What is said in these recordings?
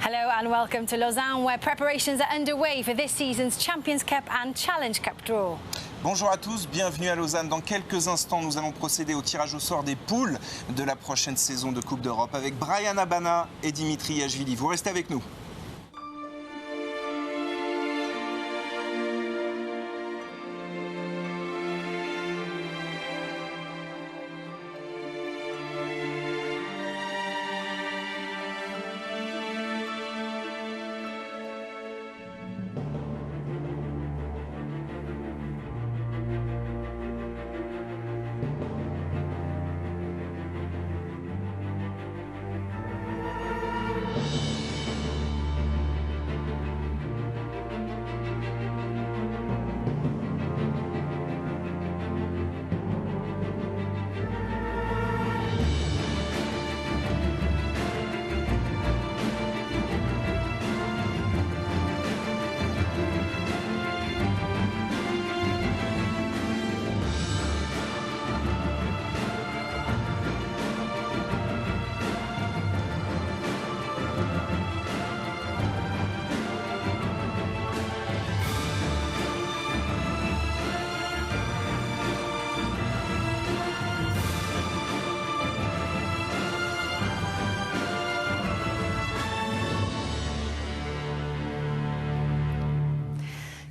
Hello and welcome to Lausanne, where preparations are underway for this season's Champions Cup and Challenge Cup draw. Bonjour à tous, bienvenue à Lausanne. Dans quelques instants, nous allons procéder au tirage au sort des poules de la prochaine saison de Coupe d'Europe avec Brian Abana et Dimitri Yachvili. Vous restez avec nous.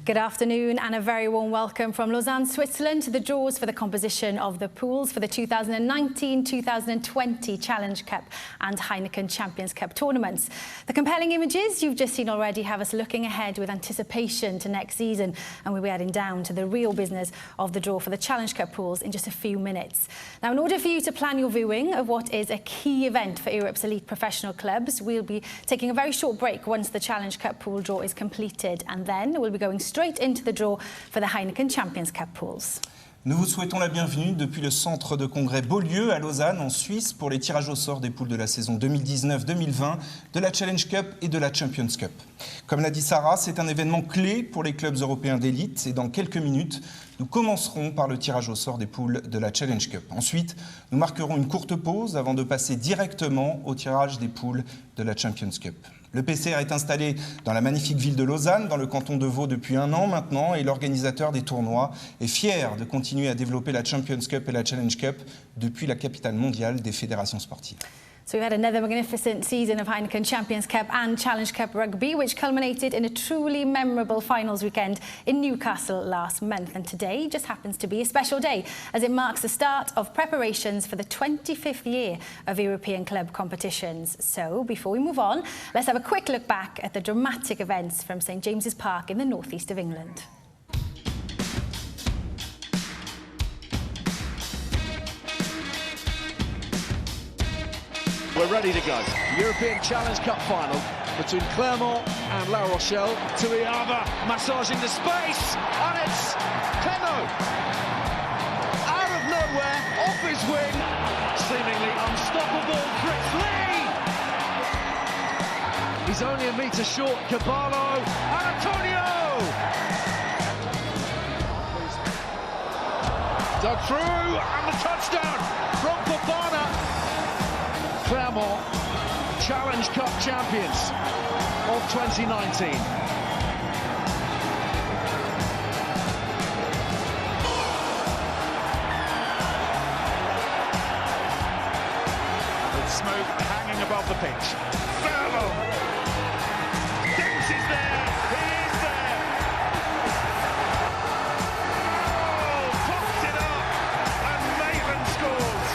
Good afternoon and a very warm welcome from Lausanne, Switzerland to the draws for the composition of the pools for the 2019-2020 Challenge Cup and Heineken Champions Cup tournaments. The compelling images you've just seen already have us looking ahead with anticipation to next season, and we'll be heading down to the real business of the draw for the Challenge Cup pools in just a few minutes. Now, in order for you to plan your viewing of what is a key event for Europe's elite professional clubs, we'll be taking a very short break once the Challenge Cup pool draw is completed, and then we'll be going straight into the draw for the Heineken Champions Cup pools. Nous vous souhaitons la bienvenue depuis le centre de congrès Beaulieu à Lausanne, en Suisse, pour les tirages au sort des poules de la saison 2019-2020 de la Challenge Cup et de la Champions Cup. Comme l'a dit Sarah, c'est un événement clé pour les clubs européens d'élite et dans quelques minutes, nous commencerons par le tirage au sort des poules de la Challenge Cup. Ensuite, nous marquerons une courte pause avant de passer directement au tirage des poules de la Champions Cup. Le PCR est installé dans la magnifique ville de Lausanne, dans le canton de Vaud depuis 1 an maintenant, et l'organisateur des tournois est fier de continuer à développer la Champions Cup et la Challenge Cup depuis la capitale mondiale des fédérations sportives. So we've had another magnificent season of Heineken Champions Cup and Challenge Cup rugby, which culminated in a truly memorable finals weekend in Newcastle last month. And today just happens to be a special day, as it marks the start of preparations for the 25th year of European club competitions. So before we move on, let's have a quick look back at the dramatic events from St James's Park in the northeast of England. We're ready to go. European Challenge Cup final between Clermont and La Rochelle. Tuiava massaging the space, and it's Clermont out of nowhere, off his wing, seemingly unstoppable. Fritz Lee. He's only a metre short. Caballo and Antonio. Dug through and the touchdown from Fofana. Clermont, Challenge Cup champions of 2019. With smoke hanging above the pitch. Clermont! Dempsey's there! He is there! Oh, pops it up! And Maven scores!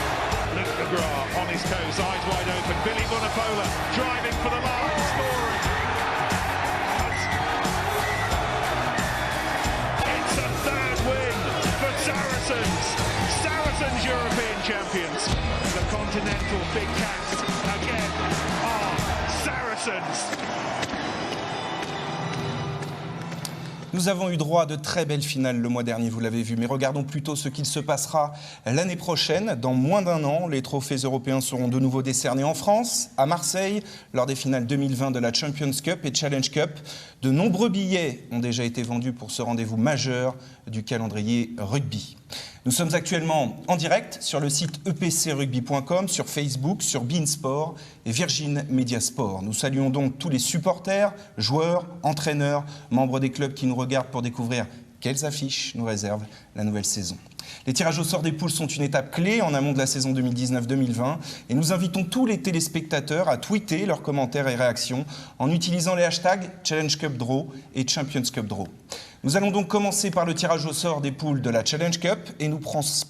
Luke McGrath on his toes, eyes wide open. Billy Vunipola driving for the line, scoring. It's a third win for Saracens. Saracens European champions. The continental big cats again are Saracens. Nous avons eu droit à de très belles finales le mois dernier, vous l'avez vu, mais regardons plutôt ce qu'il se passera l'année prochaine. Dans moins d'1 an, les trophées européens seront de nouveau décernés en France, à Marseille, lors des finales 2020 de la Champions Cup et Challenge Cup. De nombreux billets ont déjà été vendus pour ce rendez-vous majeur du calendrier rugby. Nous sommes actuellement en direct sur le site epcrugby.com, sur Facebook, sur beIN Sport et Virgin Media Sport. Nous saluons donc tous les supporters, joueurs, entraîneurs, membres des clubs qui nous regardent pour découvrir quelles affiches nous réserve la nouvelle saison. Les tirages au sort des poules sont une étape clé en amont de la saison 2019-2020 et nous invitons tous les téléspectateurs à tweeter leurs commentaires et réactions en utilisant les hashtags Challenge Cup Draw et Champions Cup Draw. Nous allons donc commencer par le tirage au sort des poules de la Challenge Cup et nous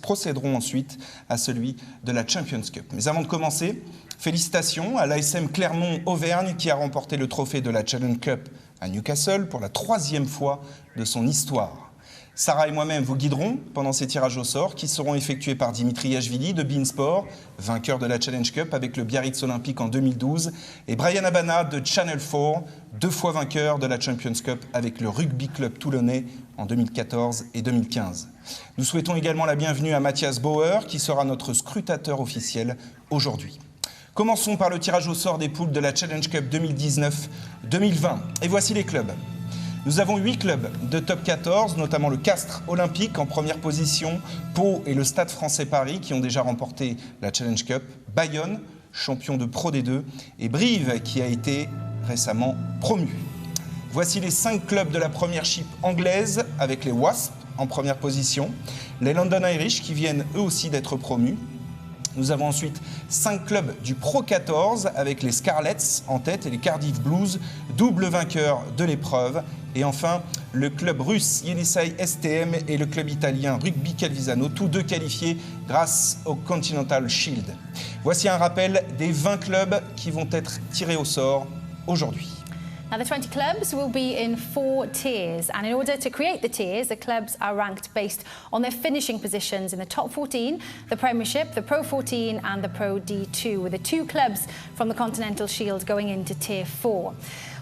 procéderons ensuite à celui de la Champions Cup. Mais avant de commencer, félicitations à l'ASM Clermont-Auvergne qui a remporté le trophée de la Challenge Cup à Newcastle pour la 3e fois de son histoire. Sarah et moi-même vous guiderons pendant ces tirages au sort qui seront effectués par Dimitri Yachvili de beIN Sport, vainqueur de la Challenge Cup avec le Biarritz Olympique en 2012, et Brian Abana de Channel 4, 2 fois vainqueur de la Champions Cup avec le Rugby Club toulonnais en 2014 et 2015. Nous souhaitons également la bienvenue à Mathias Bauer qui sera notre scrutateur officiel aujourd'hui. Commençons par le tirage au sort des poules de la Challenge Cup 2019-2020. Et voici les clubs. Nous avons 8 clubs de top 14, notamment le Castres Olympique en première position, Pau et le Stade Français Paris qui ont déjà remporté la Challenge Cup, Bayonne, champion de Pro D2, et Brive qui a été récemment promu. Voici les 5 clubs de la Premiership anglaise avec les Wasps en première position, les London Irish qui viennent eux aussi d'être promus. Nous avons ensuite 5 clubs du Pro 14 avec les Scarlets en tête et les Cardiff Blues, double vainqueur de l'épreuve. Et enfin, le club russe Yenisei STM et le club italien Rugby Calvisano, tous deux qualifiés grâce au Continental Shield. Voici un rappel des 20 clubs qui vont être tirés au sort aujourd'hui. Now, the 20 clubs will be in 4 tiers, and in order to create the tiers, the clubs are ranked based on their finishing positions in the top 14, the Premiership, the Pro 14 and the Pro D2, with the 2 clubs from the Continental Shield going into Tier 4.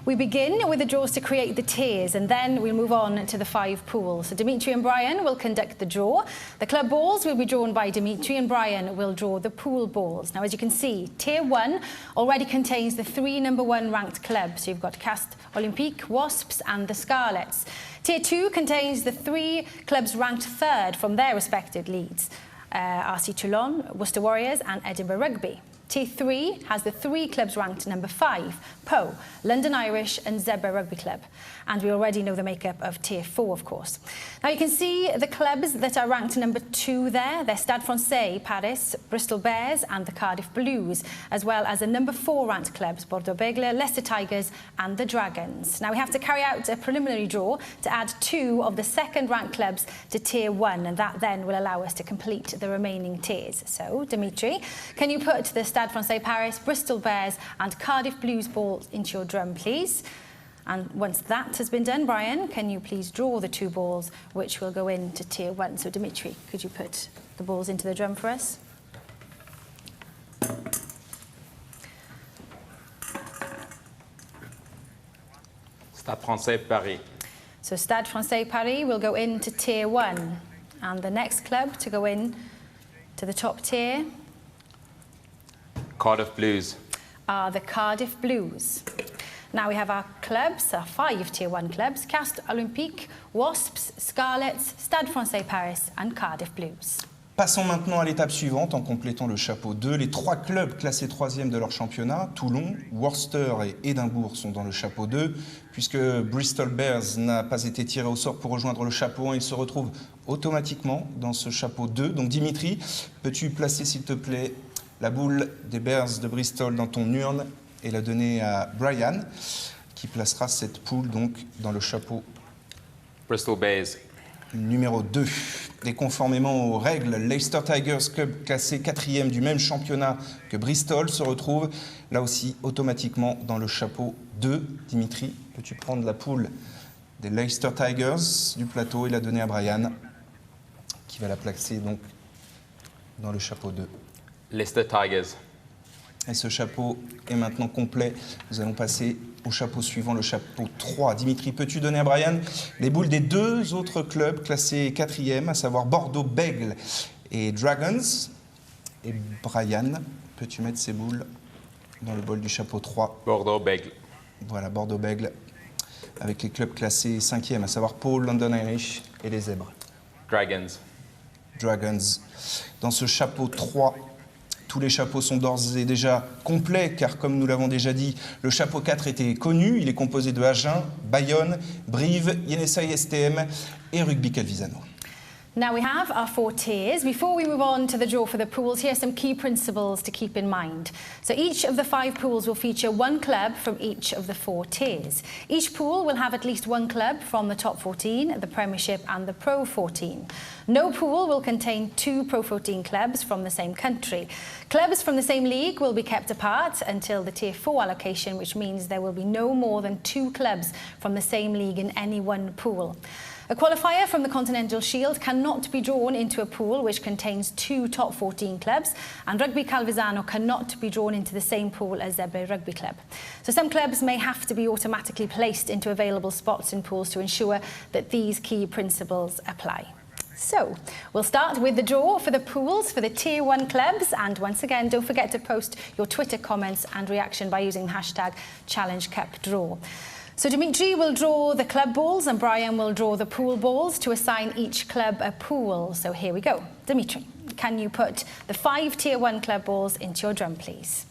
We begin with the draws to create the tiers, and then we'll move on to the 5 pools. So Dimitri and Brian will conduct the draw. The club balls will be drawn by Dimitri, and Brian will draw the pool balls. Now, as you can see, Tier 1 already contains the 3 number 1 ranked clubs. So you've got Castres Olympique, Wasps and the Scarlets. Tier 2 contains the 3 clubs ranked 3rd from their respective leagues, RC Toulon, Worcester Warriors and Edinburgh Rugby. Tier 3 has the 3 clubs ranked number 5, Pau, London Irish and Zebra Rugby Club. And we already know the makeup of Tier 4, of course. Now you can see the clubs that are ranked number 2 there. They're Stade Francais, Paris, Bristol Bears and the Cardiff Blues, as well as the number 4 ranked clubs, Bordeaux Bègles, Leicester Tigers and the Dragons. Now we have to carry out a preliminary draw to add 2 of the 2nd ranked clubs to Tier 1, and that then will allow us to complete the remaining tiers. So, Dimitri, can you put the Stade Francais Paris, Bristol Bears and Cardiff Blues balls into your drum, please? And once that has been done, Brian, can you please draw the 2 balls which will go into Tier 1? So, Dimitri, could you put the balls into the drum for us? Stade Français Paris. So, Stade Francais Paris will go into Tier 1. And the next club to go in to the top tier Cardiff Blues. are the Cardiff Blues. Now we have our clubs, our 5 Tier 1 clubs, Castres Olympique, Wasps, Scarlets, Stade Francais Paris and Cardiff Blues. Passons maintenant à l'étape suivante en complétant le chapeau 2. Les 3 clubs classés 3e de leur championnat, Toulon, Worcester et Édimbourg sont dans le chapeau 2. Puisque Bristol Bears n'a pas été tiré au sort pour rejoindre le chapeau 1, il se retrouve automatiquement dans ce chapeau 2. Donc Dimitri, peux-tu placer s'il te plaît la boule des Bears de Bristol dans ton urne et la donner à Brian, qui placera cette poule donc dans le chapeau Bristol Bears. numéro 2. Et conformément aux règles, Leicester Tigers, club classé 4e du même championnat que Bristol, se retrouve là aussi automatiquement dans le chapeau 2. Dimitri, peux-tu prendre la poule des Leicester Tigers du plateau et la donner à Brian, qui va la placer donc dans le chapeau 2. Leicester Tigers. Et ce chapeau est maintenant complet. Nous allons passer au chapeau suivant, le chapeau 3. Dimitri, peux-tu donner à Brian les boules des 2 autres clubs classés 4e, à savoir Bordeaux Bègles et Dragons? Et Brian, peux-tu mettre ces boules dans le bol du chapeau 3? Bordeaux Bègles. Voilà, Bordeaux Bègles, avec les clubs classés 5e, à savoir Pau, London Irish et les Zèbres. Dragons. Dragons. Dans ce chapeau 3, tous les chapeaux sont d'ores et déjà complets, car comme nous l'avons déjà dit, le chapeau 4 était connu. Il est composé de Agen, Bayonne, Brive, Yenesay STM et Rugby Calvisano. Now we have our 4 tiers. Before we move on to the draw for the pools, here are some key principles to keep in mind. So each of the 5 pools will feature 1 club from each of the 4 tiers. Each pool will have at least 1 club from the top 14, the Premiership and the Pro 14. No pool will contain 2 Pro 14 clubs from the same country. Clubs from the same league will be kept apart until the Tier 4 allocation, which means there will be no more than 2 clubs from the same league in any one pool. A qualifier from the Continental Shield cannot be drawn into a pool which contains 2 top 14 clubs, and Rugby Calvisano cannot be drawn into the same pool as Zebre Rugby Club. So some clubs may have to be automatically placed into available spots in pools to ensure that these key principles apply. So, we'll start with the draw for the pools for the Tier 1 clubs, and once again, don't forget to post your Twitter comments and reaction by using the hashtag #ChallengeCupDraw. So Dimitri will draw the club balls and Brian will draw the pool balls to assign each club a pool. So here we go. Dimitri, can you put the 5 Tier 1 club balls into your drum, please?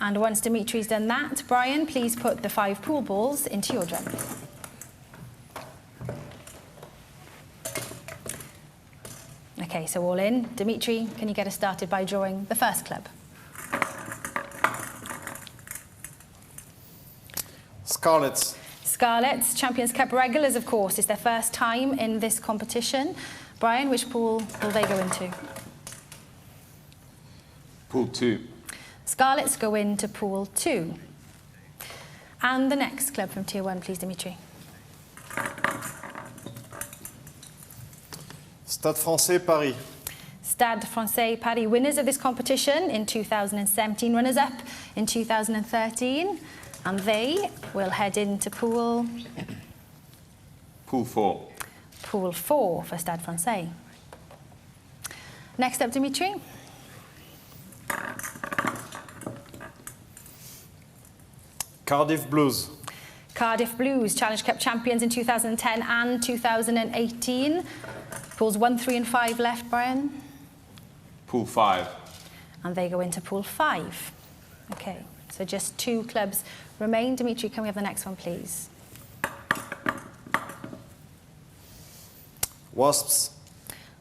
And once Dimitri's done that, Brian, please put the 5 pool balls into your drum. Okay, so all in. Dimitri, can you get us started by drawing the first club? Scarlets. Scarlets, Champions Cup regulars, of course. It's their first time in this competition. Brian, which pool will they go into? Pool 2. Scarlets go into Pool 2. And the next club from Tier 1, please, Dimitri. Stade Français Paris. Stade Français Paris, winners of this competition in 2017, runners-up in 2013. And they will head into Pool 4. Pool 4 for Stade Français. Next up, Dimitri. Cardiff Blues. Cardiff Blues, Challenge Cup champions in 2010 and 2018. Pools 1, 3 and 5 left, Brian. Pool 5. And they go into Pool 5. Okay, so just 2 clubs remain. Dimitri, can we have the next one, please? Wasps.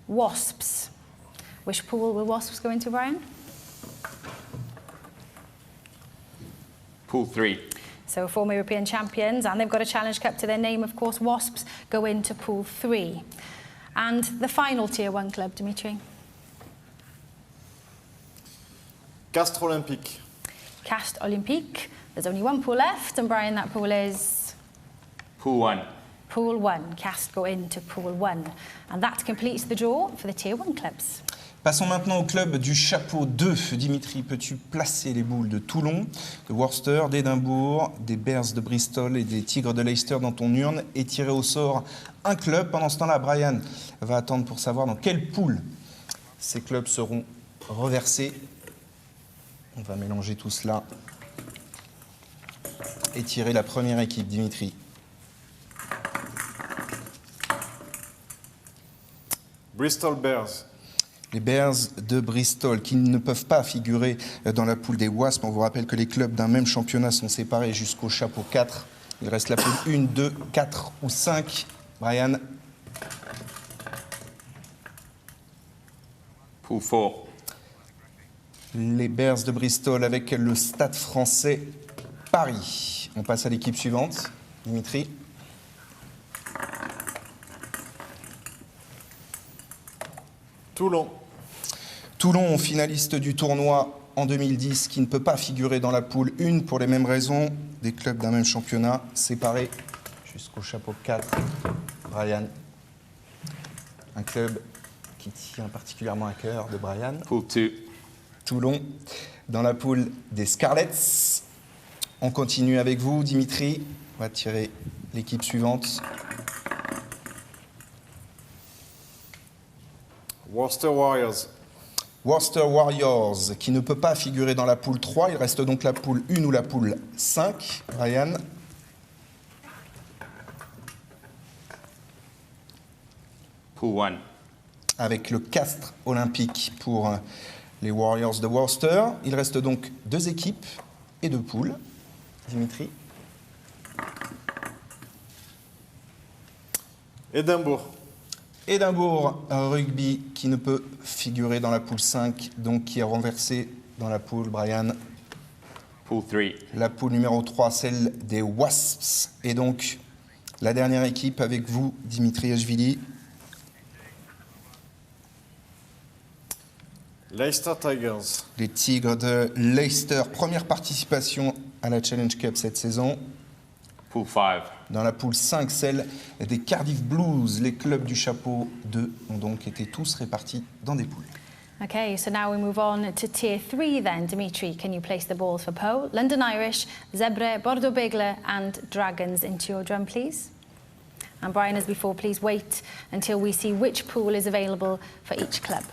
Wasps. Which pool will Wasps go into, Brian? Pool 3. So former European champions, and they've got a Challenge Cup to their name, of course. Wasps go into Pool 3. And the final Tier 1 club, Dimitri? Castres Olympique. Castres Olympique. There's only 1 pool left, and Brian, that pool is? Pool 1. Pool 1. Castres go into Pool 1. And that completes the draw for the Tier 1 clubs. Passons maintenant au club du chapeau 2. Dimitri, peux-tu placer les boules de Toulon, de Worcester, d'Édimbourg, des Bears de Bristol et des Tigres de Leicester dans ton urne et tirer au sort un club? Pendant ce temps-là, Brian va attendre pour savoir dans quelle poule ces clubs seront reversés. On va mélanger tout cela et tirer la première équipe, Dimitri. Bristol Bears. Les Bears de Bristol, qui ne peuvent pas figurer dans la poule des Wasps. On vous rappelle que les clubs d'un même championnat sont séparés jusqu'au chapeau 4. Il reste la poule 1, 2, 4 ou 5. Brian. Pool 4. Les Bears de Bristol avec le Stade Français Paris. On passe à l'équipe suivante. Dimitri. Toulon. Toulon, finaliste du tournoi en 2010, qui ne peut pas figurer dans la poule 1 pour les mêmes raisons. Des clubs d'un même championnat séparés jusqu'au chapeau 4. Brian. Un club qui tient particulièrement à cœur de Brian. Pool 2. Toulon, dans la poule des Scarlets. On continue avec vous, Dimitri. On va tirer l'équipe suivante. Worcester Warriors. Worcester Warriors, qui ne peut pas figurer dans la poule 3. Il reste donc la poule 1 ou la poule 5. Ryan. Pool 1. avec le Castres olympique pour les Warriors de Worcester. Il reste donc 2 équipes et 2 poules. Dimitri. Édimbourg. Édimbourg rugby qui ne peut figurer dans la poule 5, donc qui est renversé dans la poule, Brian. Pool 3. La poule numéro 3, celle des Wasps. Et donc, la dernière équipe avec vous, Dimitri Ashvili. Leicester Tigers. Les Tigres de Leicester, première participation à la Challenge Cup cette saison. Pool 5. Dans la poule 5, celle des Cardiff Blues. Les clubs du chapeau 2 ont donc été tous répartis dans des poules. Okay, so now we move on to tier 3 then. Dimitri, can you place the balls for Poe, London Irish, Zebre, Bordeaux Bègles and Dragons into your drum, please? And Brian, as before, please wait until we see which pool is available for each club.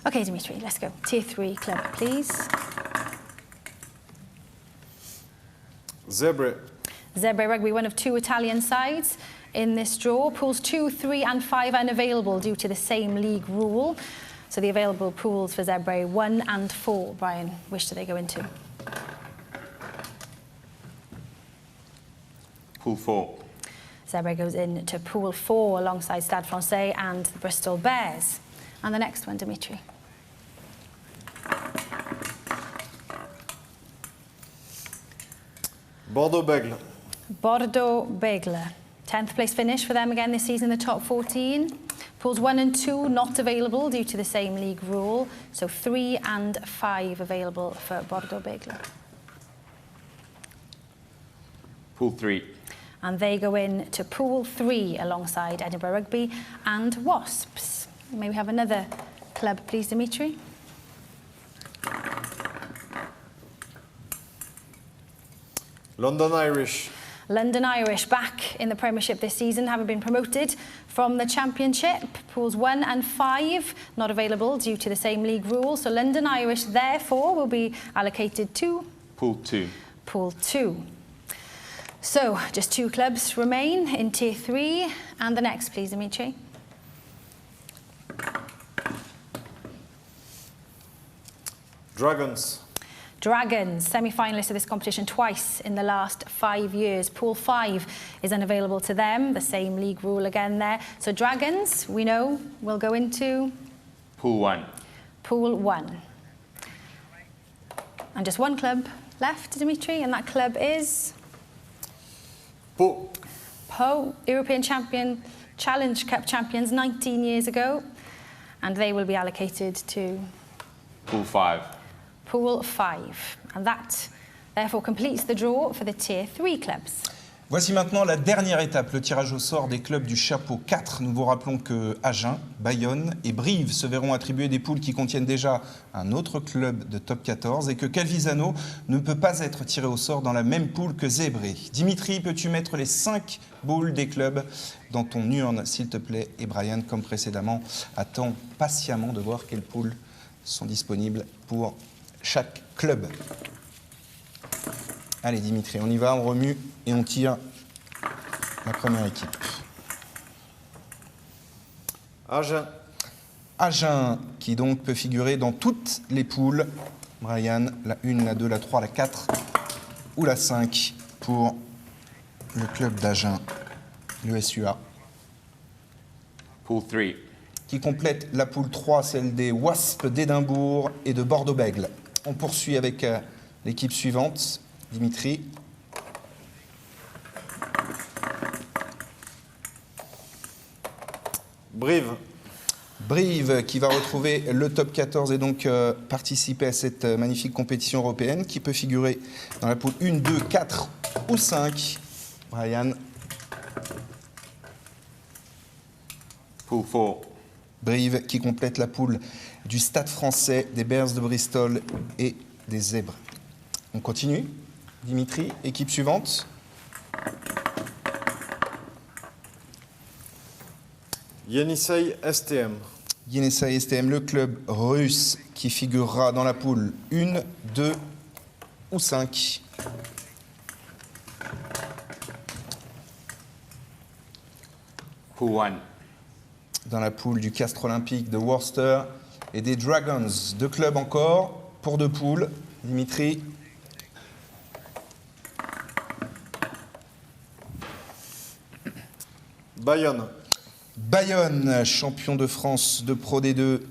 Okay, Dimitri, let's go. Tier 3 club, please. Zebre. Zebre Rugby, one of 2 Italian sides in this draw. Pools 2, 3 and 5 unavailable due to the same league rule. So the available pools for Zebre 1 and 4, Brian, which do they go into? Pool 4. Zebre goes into pool 4 alongside Stade Francais and the Bristol Bears. And the next one, Dimitri. Bordeaux Bègles. Bordeaux Bègles. 10th place finish for them again this season in the top 14. Pools 1 and 2 not available due to the same league rule. So 3 and 5 available for Bordeaux Bègles. Pool 3. And they go in to pool 3 alongside Edinburgh Rugby and Wasps. May we have another club, please, Dimitri? London Irish. London Irish back in the Premiership this season, having been promoted from the Championship. Pools 1 and 5 not available due to the same league rule. So London Irish, therefore, will be allocated to Pool 2. Pool 2. So just 2 clubs remain in Tier 3. And the next, please, Dimitri. Dragons. Dragons, semi-finalists of this competition twice in the last 5 years. Pool 5 is unavailable to them, the same league rule again there. So Dragons, we know, will go into Pool 1. Pool 1. And just 1 club left, Dimitri, and that club is Pau. Pau, European champion, Challenge Cup champions 19 years ago. And they will be allocated to Pool 5. Pool 5. And that, therefore, completes the draw for the Tier 3 clubs. Voici maintenant la dernière étape, le tirage au sort des clubs du chapeau 4. Nous vous rappelons que Agen, Bayonne et Brive se verront attribuer des poules qui contiennent déjà un autre club de top 14 et que Calvisano ne peut pas être tiré au sort dans la même poule que Zebré. Dimitri, peux-tu mettre les 5 boules des clubs dans ton urne, s'il te plaît? Et Brian, comme précédemment, attend patiemment de voir quelles poules sont disponibles pour chaque club. Allez Dimitri, on y va, on remue et on tire la première équipe. Agen. Agen, qui donc peut figurer dans toutes les poules. Brian, la 1, la 2, la 3, la 4 ou la 5 pour le club d'Agen, le SUA. Pool 3. Qui complète la poule 3, celle des Wasps d'Édimbourg et de Bordeaux-Bègles. On poursuit avec l'équipe suivante. Dimitri. Brive. Brive qui va retrouver le top 14 et donc participer à cette magnifique compétition européenne qui peut figurer dans la poule 1, 2, 4 ou 5. Brian. Pool 4. Brive qui complète la poule du Stade Français, des Bears de Bristol et des Zèbres. On continue. Dimitri, équipe suivante. Yenisei STM. Yenisei STM, le club russe qui figurera dans la poule 1, 2 ou 5. Pool 1. Dans la poule du Castre Olympique de Worcester et des Dragons. 2 clubs encore pour 2 poules. Dimitri. Bayonne. Bayonne, champion de France de Pro D2,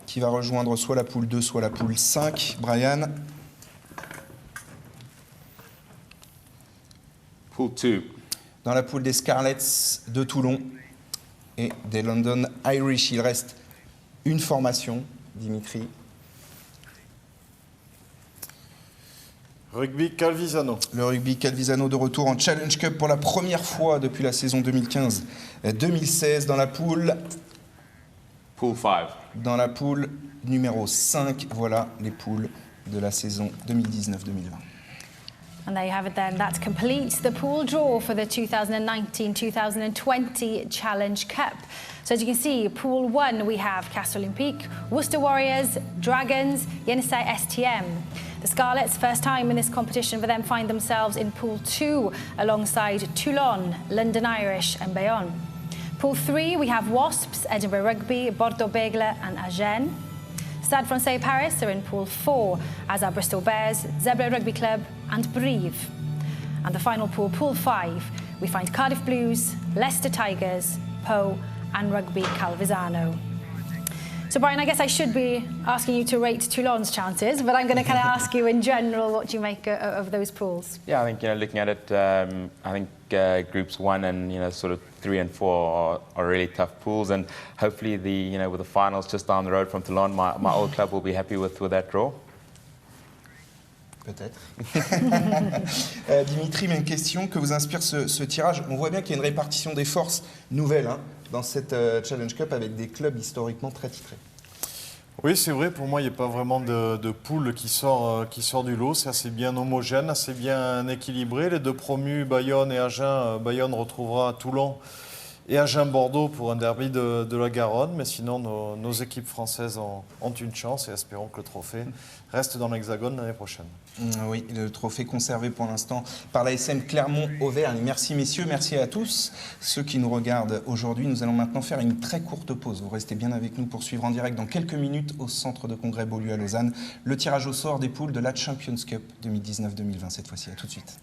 qui va rejoindre soit la poule 2, soit la poule 5. Brian. Pool 2. Dans la poule des Scarlets de Toulon et des London Irish. Il reste une formation, Dimitri. Rugby Calvisano. Le rugby Calvisano de retour en Challenge Cup pour la première fois depuis la saison 2015-2016 dans la poule. Pool 5. Dans la poule numéro 5, voilà les poules de la saison 2019-2020. And there you have it then. That completes the pool draw for the 2019-2020 Challenge Cup. So as you can see, Pool 1 we have Castre Olympique, Worcester Warriors, Dragons, Yenisei STM. The Scarlets, first time in this competition for them, find themselves in Pool 2 alongside Toulon, London Irish and Bayonne. Pool 3 we have Wasps, Edinburgh Rugby, Bordeaux-Bègles and Agen. Stade Francais Paris are in Pool 4, as are Bristol Bears, Zebra Rugby Club and Brive. And the final pool, Pool 5, we find Cardiff Blues, Leicester Tigers, Pau and Rugby Calvisano. So Brian, I guess I should be asking you to rate Toulon's chances, but I'm going to kind of ask you in general what you make of those pools. Yeah, I think, looking at it, I think groups 1 and, sort of 3 and 4 are really tough pools, and hopefully with the finals just down the road from Toulon, my old club will be happy with that draw. Peut-être. Dimitri, même question, que vous inspire ce tirage? On voit bien qu'il y a une répartition des forces nouvelle dans cette Challenge Cup avec des clubs historiquement très titrés. Oui, c'est vrai, pour moi, il n'y a pas vraiment de poule qui sort du lot. C'est assez bien homogène, assez bien équilibré. Les 2 promus, Bayonne et Agen, Bayonne retrouvera Toulon et Agen-Bordeaux pour un derby de la Garonne. Mais sinon, nos équipes françaises ont une chance et espérons que le trophée reste dans l'Hexagone l'année prochaine. Oui, le trophée conservé pour l'instant par la SM Clermont-Auvergne. Merci messieurs, merci à tous ceux qui nous regardent aujourd'hui. Nous allons maintenant faire une très courte pause. Vous restez bien avec nous pour suivre en direct dans quelques minutes au centre de congrès Beaulieu à Lausanne le tirage au sort des poules de la Champions Cup 2019-2020 cette fois-ci. À tout de suite.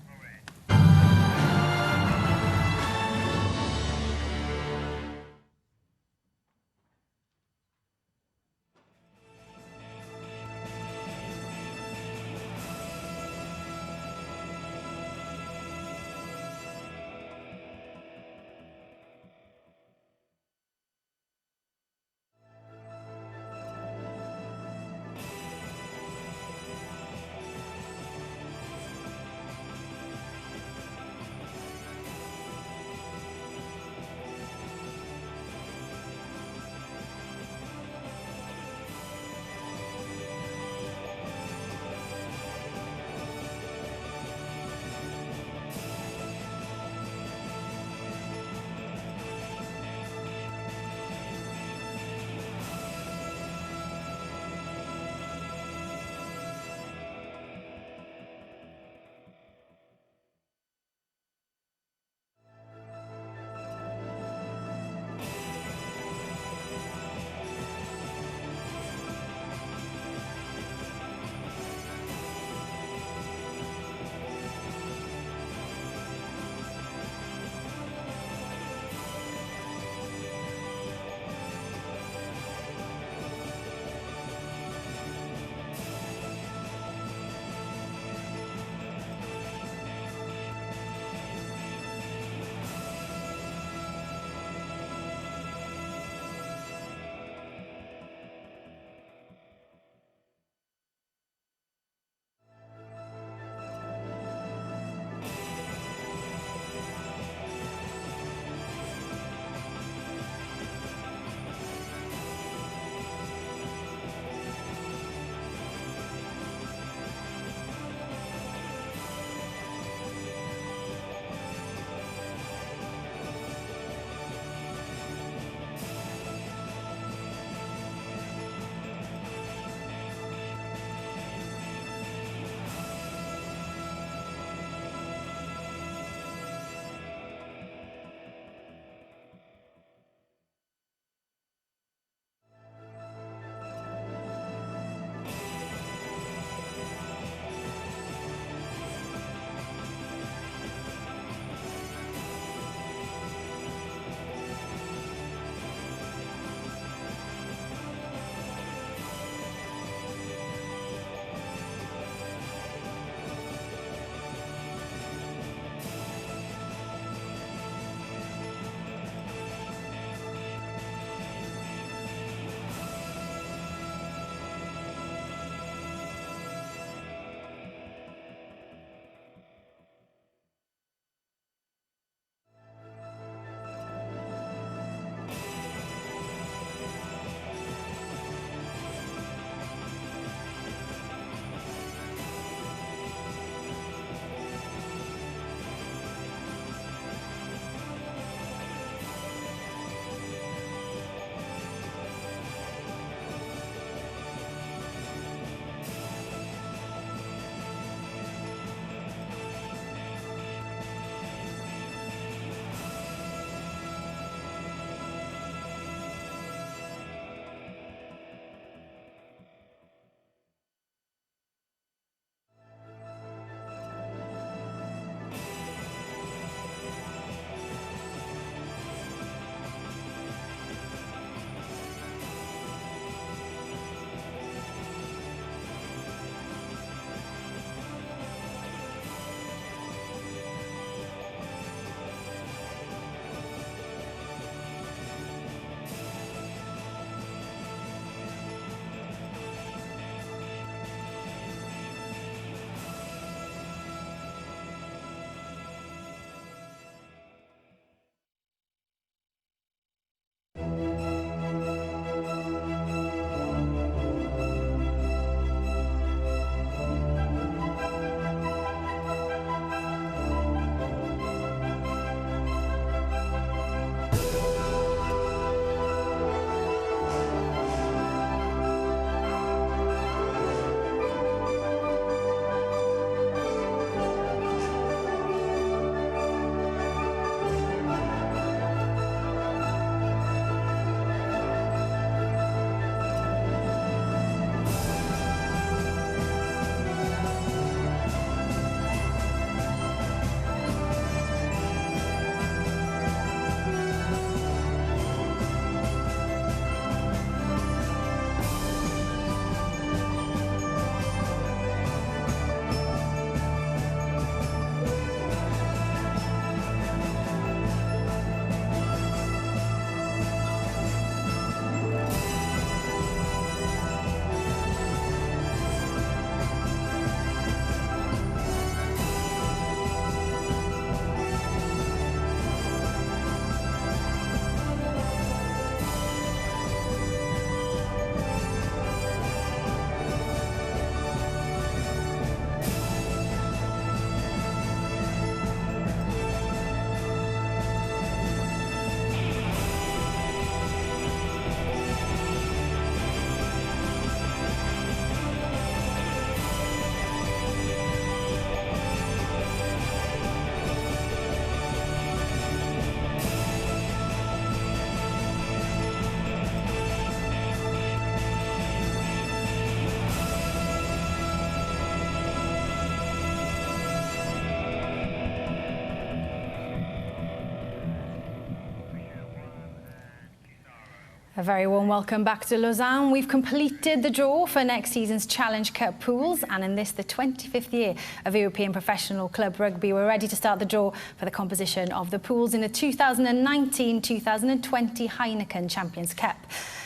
A very warm welcome back to Lausanne. We've completed the draw for next season's Challenge Cup pools, and in this, the 25th year of European Professional Club Rugby, we're ready to start the draw for the composition of the pools in the 2019-2020 Heineken Champions Cup.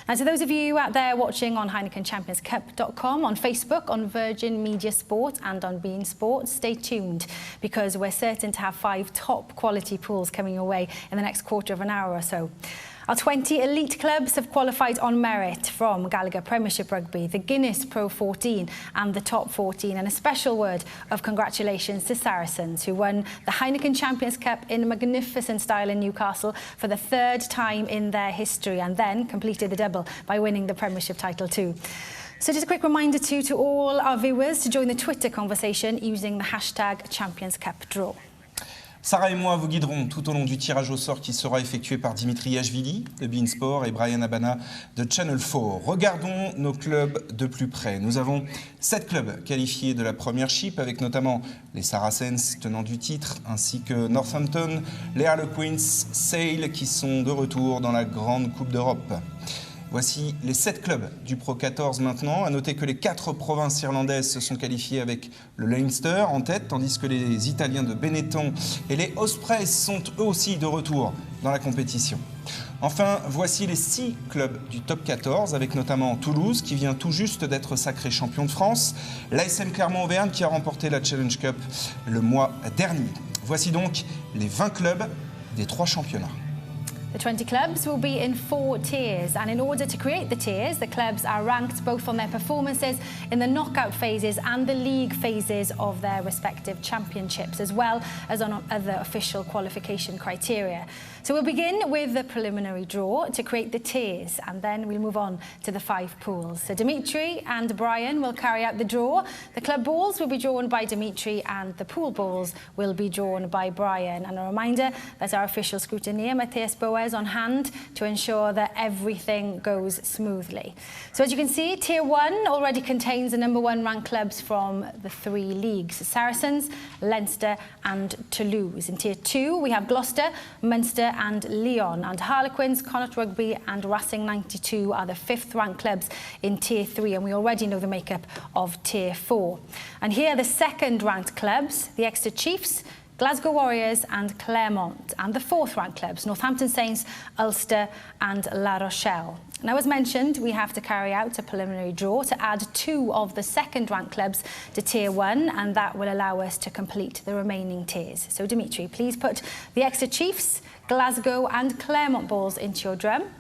And to those of you out there watching on HeinekenChampionsCup.com, on Facebook, on Virgin Media Sport and on beIN Sport, stay tuned because we're certain to have 5 top quality pools coming your way in the next quarter of an hour or so. Our 20 elite clubs have qualified on merit from Gallagher Premiership Rugby, the Guinness Pro 14 and the Top 14. And a special word of congratulations to Saracens, who won the Heineken Champions Cup in magnificent style in Newcastle for the 3rd time in their history, and then completed the double by winning the Premiership title too. So just a quick reminder too to all our viewers to join the Twitter conversation using the hashtag Champions Cup Draw. Sarah et moi vous guiderons tout au long du tirage au sort qui sera effectué par Dimitri Yashvili de beIN Sport et Brian Abana de Channel 4. Regardons nos clubs de plus près. Nous avons 7 clubs qualifiés de la Premiership avec notamment les Saracens tenants du titre ainsi que Northampton, les Harlequins, Sale qui sont de retour dans la Grande Coupe d'Europe. Voici les 7 clubs du Pro 14 maintenant. À noter que les 4 provinces irlandaises se sont qualifiées avec le Leinster en tête, tandis que les Italiens de Benetton et les Ospreys sont eux aussi de retour dans la compétition. Enfin, voici les 6 clubs du Top 14, avec notamment Toulouse, qui vient tout juste d'être sacré champion de France, l'ASM Clermont-Auvergne, qui a remporté la Challenge Cup le mois dernier. Voici donc les 20 clubs des 3 championnats. The 20 clubs will be in 4 tiers, and in order to create the tiers, the clubs are ranked both on their performances in the knockout phases and the league phases of their respective championships, as well as on other official qualification criteria. So we'll begin with the preliminary draw to create the tiers, and then we'll move on to the 5 pools. So Dimitri and Brian will carry out the draw. The club balls will be drawn by Dimitri and the pool balls will be drawn by Brian. And a reminder that our official scrutineer, Matthias Boer, on hand to ensure that everything goes smoothly. So as you can see, Tier 1 already contains the number 1 ranked clubs from the 3 leagues, Saracens, Leinster and Toulouse. In Tier 2 we have Gloucester, Munster and Lyon, and Harlequins, Connacht Rugby and Racing 92 are the 5th ranked clubs in Tier 3, and we already know the makeup of Tier 4. And here are the 2nd ranked clubs, the Exeter Chiefs, Glasgow Warriors and Clermont, and the 4th ranked clubs, Northampton Saints, Ulster and La Rochelle. Now, as mentioned, we have to carry out a preliminary draw to add 2 of the 2nd ranked clubs to Tier 1, and that will allow us to complete the remaining tiers. So Dimitri, please put the Exeter Chiefs, Glasgow and Clermont balls into your drum.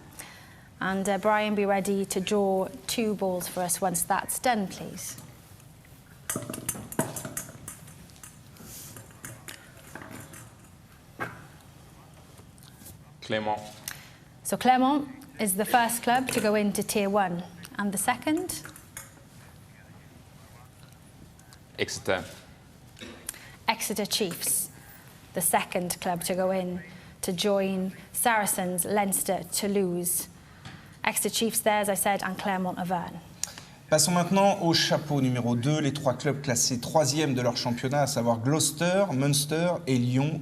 And Brian, be ready to draw 2 balls for us once that's done, please. Clermont. So Clermont is the first club to go into Tier 1. And the second? Exeter. Exeter Chiefs, the 2nd club to go in to join Saracens, Leinster, Toulouse. Exeter Chiefs there, as I said, and Clermont-Auvergne. Passons maintenant au chapeau numéro 2, les 3 clubs classés 3e de leur championnat, à savoir Gloucester, Munster et Lyon.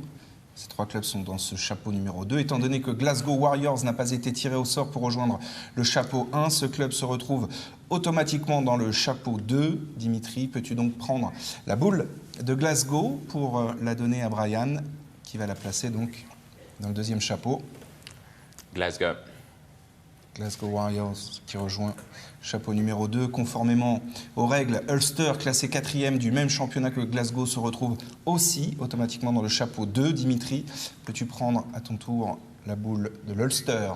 Ces 3 clubs sont dans ce chapeau numéro 2. Étant donné que Glasgow Warriors n'a pas été tiré au sort pour rejoindre le chapeau 1, ce club se retrouve automatiquement dans le chapeau 2. Dimitri, peux-tu donc prendre la boule de Glasgow pour la donner à Brian, qui va la placer donc dans le 2e chapeau. Glasgow. Glasgow Warriors qui rejoint chapeau numéro 2. Conformément aux règles, Ulster, classé 4e du même championnat que Glasgow, se retrouve aussi automatiquement dans le chapeau 2. Dimitri, peux-tu prendre à ton tour la boule de l'Ulster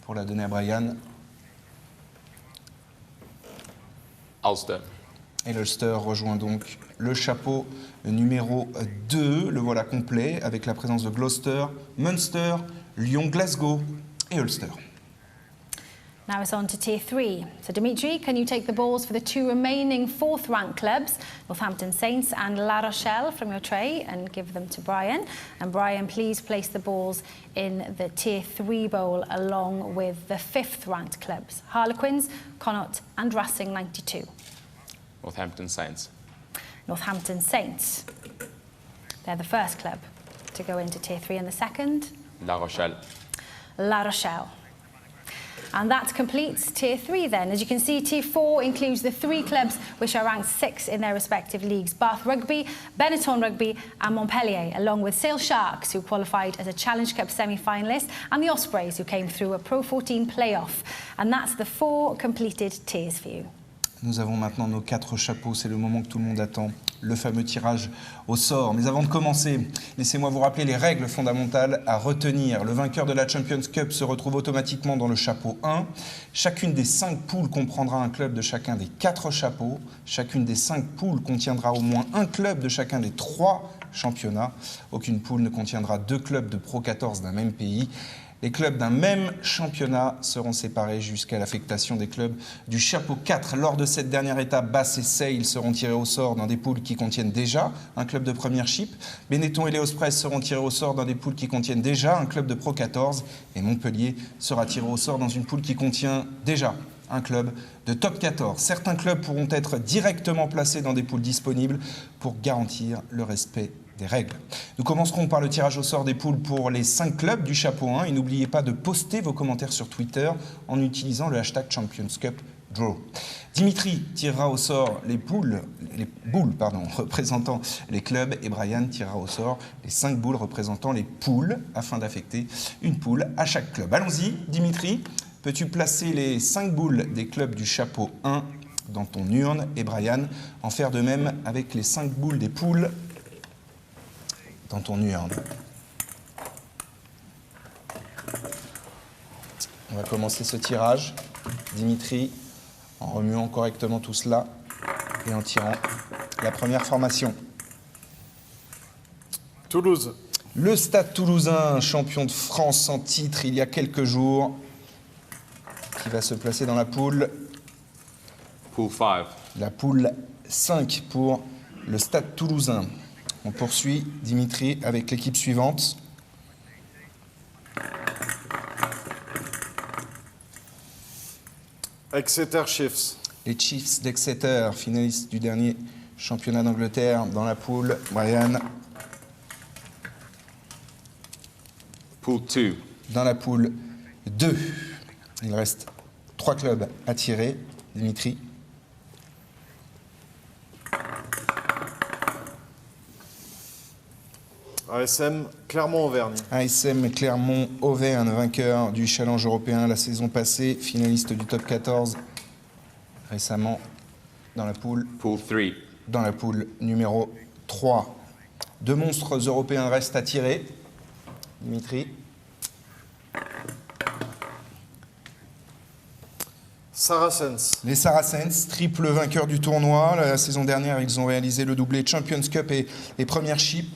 pour la donner à Brian? Ulster. Et l'Ulster rejoint donc le chapeau numéro 2. Le voilà complet avec la présence de Gloucester, Munster, Lyon, Glasgow et Ulster. Now it's on to Tier 3. So Dimitri, can you take the balls for the 2 remaining 4th ranked clubs, Northampton Saints and La Rochelle, from your tray and give them to Brian? And Brian, please place the balls in the Tier 3 bowl along with the 5th ranked clubs, Harlequins, Connacht and Racing 92. Northampton Saints. Northampton Saints. They're the first club to go into Tier 3, and the second? La Rochelle. La Rochelle. And that completes Tier 3 then. As you can see, Tier 4 includes the 3 clubs which are ranked 6th in their respective leagues: Bath Rugby, Benetton Rugby and Montpellier, along with Sale Sharks, who qualified as a Challenge Cup semi-finalist, and the Ospreys, who came through a Pro 14 playoff. And that's the 4 completed tiers for you. Nous avons maintenant nos 4 chapeaux, c'est le moment que tout le monde attend, le fameux tirage au sort. Mais avant de commencer, laissez-moi vous rappeler les règles fondamentales à retenir. Le vainqueur de la Champions Cup se retrouve automatiquement dans le chapeau 1. Chacune des 5 poules comprendra un club de chacun des 4 chapeaux. Chacune des 5 poules contiendra au moins un club de chacun des 3 championnats. Aucune poule ne contiendra 2 clubs de Pro 14 d'un même pays. Les clubs d'un même championnat seront séparés jusqu'à l'affectation des clubs du chapeau 4. Lors de cette dernière étape, Bath et Sale seront tirés au sort dans des poules qui contiennent déjà un club de Premiership. Benetton et les Ospreys seront tirés au sort dans des poules qui contiennent déjà un club de Pro 14. Et Montpellier sera tiré au sort dans une poule qui contient déjà un club de Top 14. Certains clubs pourront être directement placés dans des poules disponibles pour garantir le respect des règles. Nous commencerons par le tirage au sort des poules pour les 5 clubs du chapeau 1 et n'oubliez pas de poster vos commentaires sur Twitter en utilisant le hashtag Champions Cup Draw. Dimitri tirera au sort les boules représentant les clubs et Brian tirera au sort les 5 boules représentant les poules afin d'affecter une poule à chaque club. Allons-y, Dimitri, peux-tu placer les 5 boules des clubs du chapeau 1 dans ton urne et Brian en faire de même avec les 5 boules des poules dans ton urne. On va commencer ce tirage, Dimitri, en remuant correctement tout cela et en tirant la première formation. Toulouse. Le Stade Toulousain, champion de France en titre il y a quelques jours, qui va se placer dans la poule. Pool 5. La poule 5 pour le Stade Toulousain. On poursuit, Dimitri, avec l'équipe suivante. Exeter Chiefs. Les Chiefs d'Exeter, finalistes du dernier championnat d'Angleterre dans la poule. Brian. Pool 2. Dans la poule 2. Il reste 3 clubs à tirer. Dimitri. ASM Clermont-Auvergne. ASM Clermont-Auvergne, vainqueur du challenge européen la saison passée, finaliste du top 14 récemment dans la poule. Pool 3. Dans la poule numéro 3. 2 monstres européens restent à tirer. Dimitri. Saracens. Les Saracens, triple vainqueurs du tournoi. La saison dernière, ils ont réalisé le doublé Champions Cup et Premiership.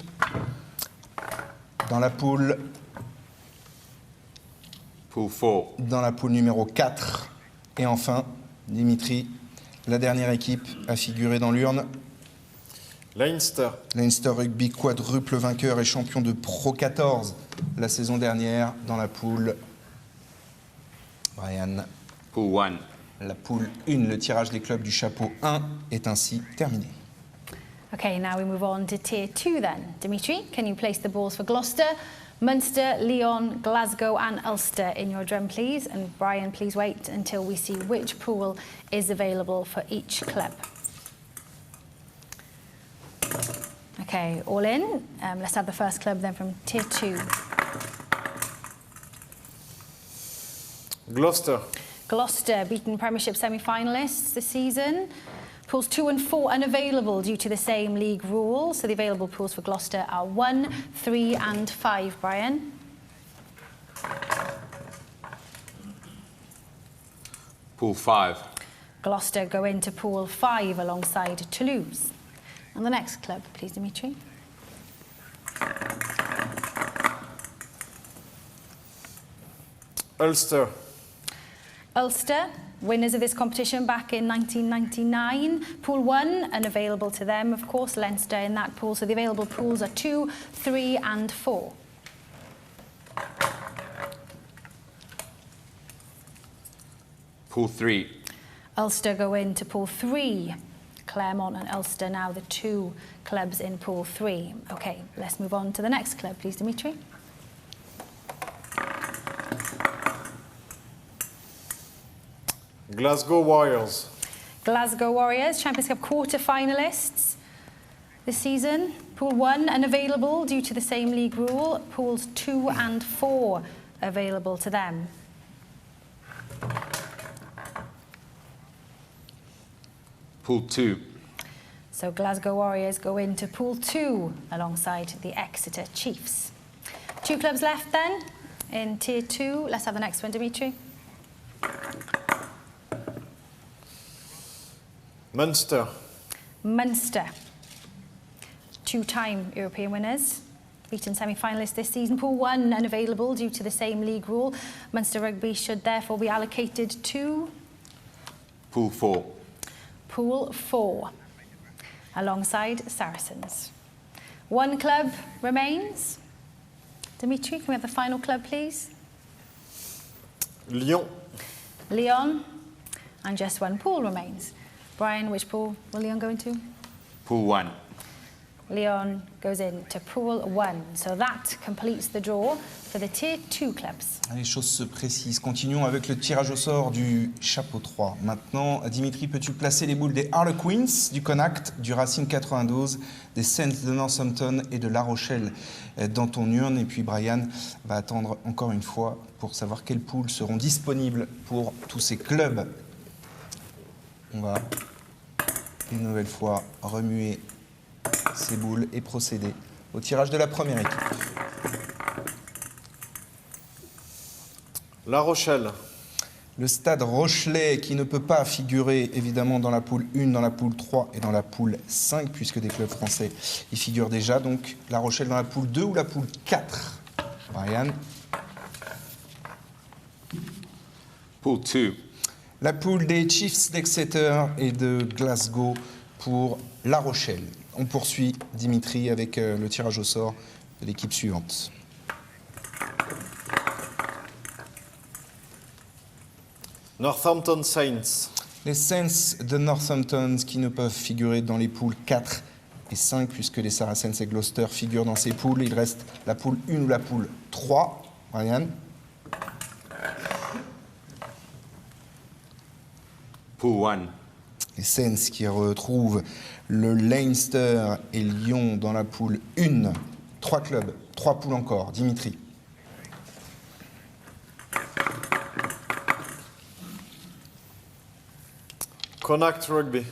Dans la poule. Pool 4. Dans la poule numéro 4. Et enfin, Dimitri, la dernière équipe à figurer dans l'urne. Leinster. Leinster Rugby, quadruple vainqueur et champion de Pro 14 la saison dernière dans la poule. Brian. Pool 1. La poule 1, le tirage des clubs du chapeau 1 est ainsi terminé. Okay, now we move on to Tier 2 then. Dimitri, can you place the balls for Gloucester, Munster, Lyon, Glasgow and Ulster in your drum, please? And Brian, please wait until we see which pool is available for each club. Okay, all in. Let's have the first club then from Tier 2. Gloucester. Gloucester, beaten Premiership semi-finalists this season. Pools 2 and 4 unavailable due to the same league rules. So the available pools for Gloucester are 1, 3 and 5. Brian? Pool 5. Gloucester go into Pool 5 alongside Toulouse. And the next club, please, Dimitri. Ulster. Ulster, winners of this competition back in 1999. Pool 1, unavailable to them, of course, Leinster in that pool. So the available pools are 2, 3 and 4. Pool 3. Ulster go into Pool 3. Claremont and Ulster now the 2 clubs in Pool 3. Okay, let's move on to the next club, please, Dimitri. Glasgow Warriors. Glasgow Warriors, Champions Cup quarter-finalists this season. Pool 1 unavailable due to the same league rule. Pools 2 and 4 available to them. Pool 2. So Glasgow Warriors go into Pool 2 alongside the Exeter Chiefs. 2 clubs left then in Tier 2. Let's have the next one, Dimitri. Munster. Munster, 2-time European winners, beaten semi-finalists this season. Pool 1 unavailable due to the same league rule. Munster Rugby should therefore be allocated to Pool 4. Pool 4, alongside Saracens. 1 club remains. Dimitri, can we have the final club, please? Lyon. Lyon, and just 1 pool remains. Brian, which pool will Lyon go into? Pool 1. Lyon goes into Pool 1. So that completes the draw for the Tier 2 clubs. Les choses se précisent. Continuons avec le tirage au sort du chapeau 3. Maintenant, Dimitri, peux-tu placer les boules des Harlequins, du Connacht, du Racing 92, des Saints de Northampton et de La Rochelle dans ton urne? Et puis Brian va attendre encore une fois pour savoir quelles poules seront disponibles pour tous ces clubs. On va une nouvelle fois remuer ces boules et procéder au tirage de la première équipe. La Rochelle. Le Stade Rochelais qui ne peut pas figurer évidemment dans la poule 1, dans la poule 3 et dans la poule 5 puisque des clubs français y figurent déjà. Donc La Rochelle dans la poule 2 ou la poule 4? Brian. Pool 2. La poule des Chiefs d'Exeter et de Glasgow pour La Rochelle. On poursuit Dimitri avec le tirage au sort de l'équipe suivante. Northampton Saints. Les Saints de Northampton qui ne peuvent figurer dans les poules 4 et 5 puisque les Saracens et Gloucester figurent dans ces poules. Il reste la poule 1 ou la poule 3. Brian. Pool 1. Les Saints qui retrouvent le Leinster et Lyon dans la poule 1. 3 clubs, 3 poules encore. Dimitri. Connacht Rugby.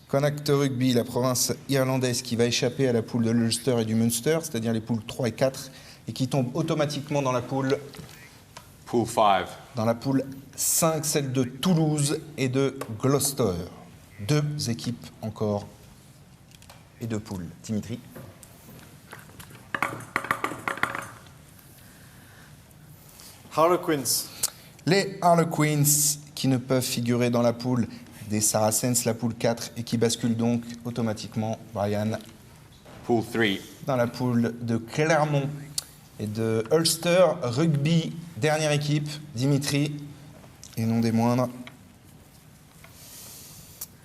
Connacht Rugby, la province irlandaise qui va échapper à la poule de l'Ulster et du Munster, c'est-à-dire les poules 3 et 4, et qui tombe automatiquement dans la poule Pool 5. Dans la poule 5, celle de Toulouse et de Gloucester. 2 équipes encore et 2 poules. Dimitri. Harlequins. Les Harlequins qui ne peuvent figurer dans la poule des Saracens, la poule 4, et qui basculent donc automatiquement, Brian, Pool 3. dans la poule de Clermont et de Ulster Rugby, dernière équipe, Dimitri, et non des moindres.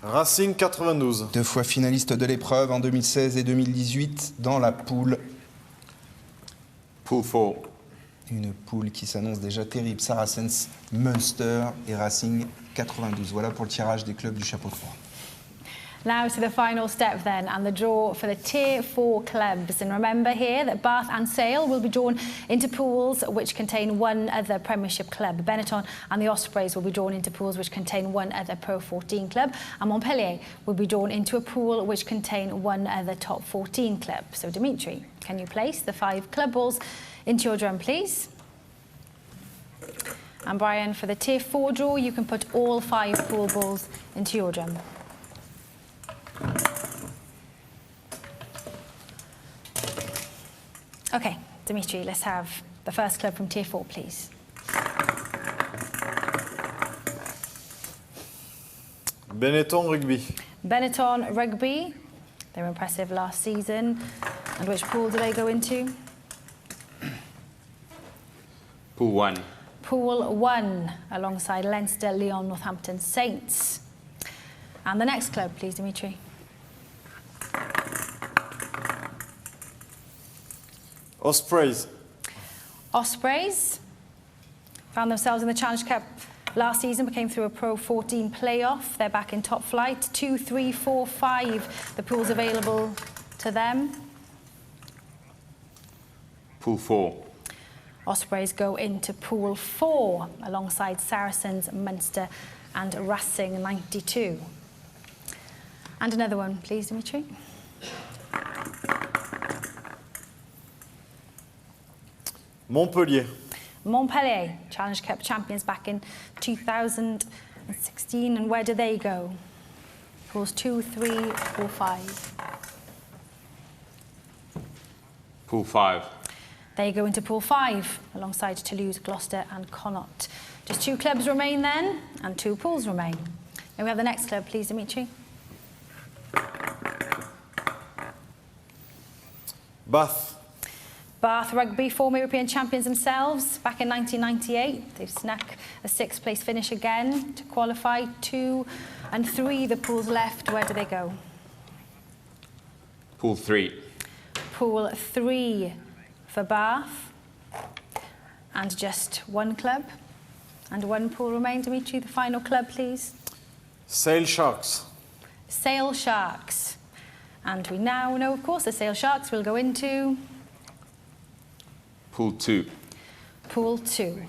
Racing 92. 2 fois finaliste de l'épreuve en 2016 et 2018 dans la poule. Pool 4. Une poule qui s'annonce déjà terrible. Saracens, Munster et Racing 92. Voilà pour le tirage des clubs du chapeau 3. Now to the final step then, and the draw for the Tier 4 clubs. And remember here that Bath and Sale will be drawn into pools which contain 1 other Premiership club. Benetton and the Ospreys will be drawn into pools which contain 1 other Pro 14 club. And Montpellier will be drawn into a pool which contain 1 other Top 14 club. So Dimitri, can you place the 5 club balls into your drum, please? And Brian, for the Tier 4 draw, you can put all 5 pool balls into your drum. Okay, Dimitri, let's have the first club from Tier 4, please. Benetton Rugby. Benetton Rugby, they were impressive last season. And which pool do they go into? Pool 1. Pool 1, alongside Leinster, Lyon, Northampton Saints. And the next club, please, Dimitri. Ospreys. Ospreys found themselves in the Challenge Cup last season came through a Pro 14 playoff. They're back in top flight. 2, 3, 4, 5. The pools available to them. Pool 4. Ospreys go into Pool 4 alongside Saracens, Munster and Racing 92. And another one, please, Dimitri. Montpellier. Montpellier, Challenge Cup champions back in 2016. And where do they go? Pools 2, 3, 4, 5. Pool 5. They go into Pool 5 alongside Toulouse, Gloucester and Connacht. Just 2 clubs remain then, and 2 pools remain. May we have the next club, please, Dimitri? Bath. Bath Rugby, former European champions themselves, back in 1998. They've snuck a 6th place finish again to qualify. 2 and 3, the pools left. Where do they go? Pool 3. Pool 3 for Bath. And just 1 club. And 1 pool remain. Dimitri, the final club, please. Sale Sharks. Sale Sharks. And we now know, of course, the Sale Sharks will go into Pool 2. Pool 2.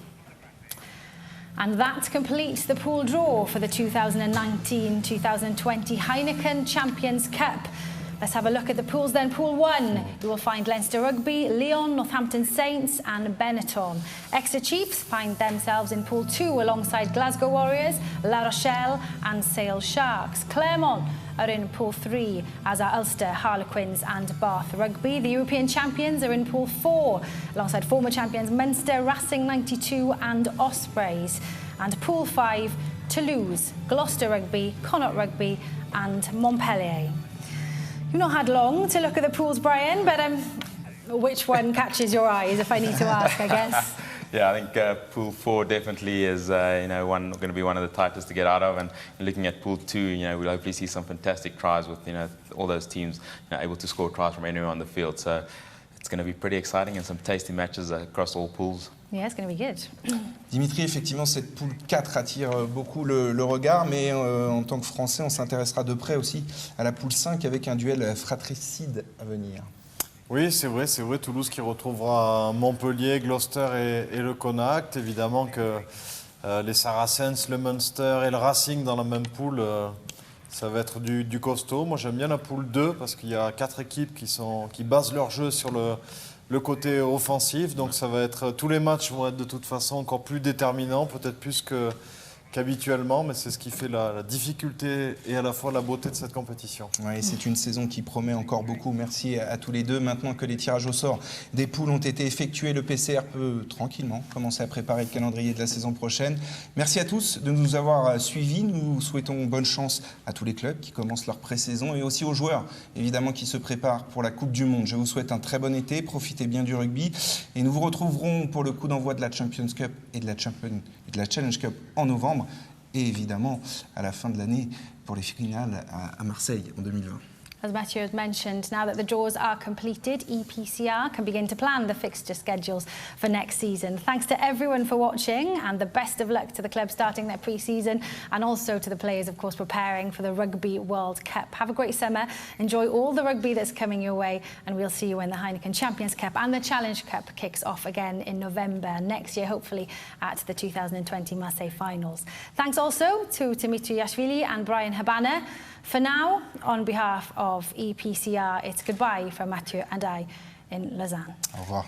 And that completes the pool draw for the 2019-2020 Heineken Champions Cup. Let's have a look at the pools then. Pool 1, you will find Leinster Rugby, Lyon, Northampton Saints and Benetton. Exeter Chiefs find themselves in Pool 2 alongside Glasgow Warriors, La Rochelle and Sale Sharks. Clermont are in Pool 3, as are Ulster, Harlequins and Bath Rugby. The European champions are in Pool 4 alongside former champions Munster, Racing 92 and Ospreys. And Pool 5, Toulouse, Gloucester Rugby, Connacht Rugby and Montpellier. You've not had long to look at the pools, Brian, but which one catches your eyes, if I need to ask, I guess? Yeah, I think Pool 4 definitely is going to be one of the tightest to get out of. And looking at Pool 2, we'll hopefully see some fantastic tries with all those teams able to score tries from anywhere on the field. So it's going to be pretty exciting and some tasty matches across all pools. Yeah, it's going to be good. Dimitri, effectivement, cette poule 4 attire beaucoup le regard, mais en tant que Français, on s'intéressera de près aussi à la poule 5 avec un duel fratricide à venir. Oui, c'est vrai, Toulouse qui retrouvera Montpellier, Gloucester et le Connacht. Évidemment que les Saracens, le Munster et le Racing dans la même poule, ça va être du costaud. Moi, j'aime bien la poule 2 parce qu'il y a 4 équipes qui basent leur jeu sur le côté offensif. Donc ça va être, tous les matchs vont être de toute façon encore plus déterminants, peut-être plus qu'habituellement, mais c'est ce qui fait la difficulté et à la fois la beauté de cette compétition. Oui, c'est une saison qui promet encore beaucoup. Merci à tous les deux. Maintenant que les tirages au sort des poules ont été effectués, le PCR peut tranquillement commencer à préparer le calendrier de la saison prochaine. Merci à tous de nous avoir suivis. Nous souhaitons bonne chance à tous les clubs qui commencent leur pré-saison et aussi aux joueurs, évidemment, qui se préparent pour la Coupe du Monde. Je vous souhaite un très bon été. Profitez bien du rugby et nous vous retrouverons pour le coup d'envoi de la Champions Cup et de la Challenge Cup en novembre. Et évidemment, à la fin de l'année, pour les finales à Marseille en 2020. As Mathieu has mentioned, now that the draws are completed, EPCR can begin to plan the fixture schedules for next season. Thanks to everyone for watching and the best of luck to the club starting their pre-season and also to the players, of course, preparing for the Rugby World Cup. Have a great summer. Enjoy all the rugby that's coming your way and we'll see you when the Heineken Champions Cup and the Challenge Cup kicks off again in November next year, hopefully at the 2020 Marseille finals. Thanks also to Dimitri Yashvili and Brian Habana. For now, on behalf of EPCR, it's goodbye from Mathieu and I in Lausanne. Au revoir.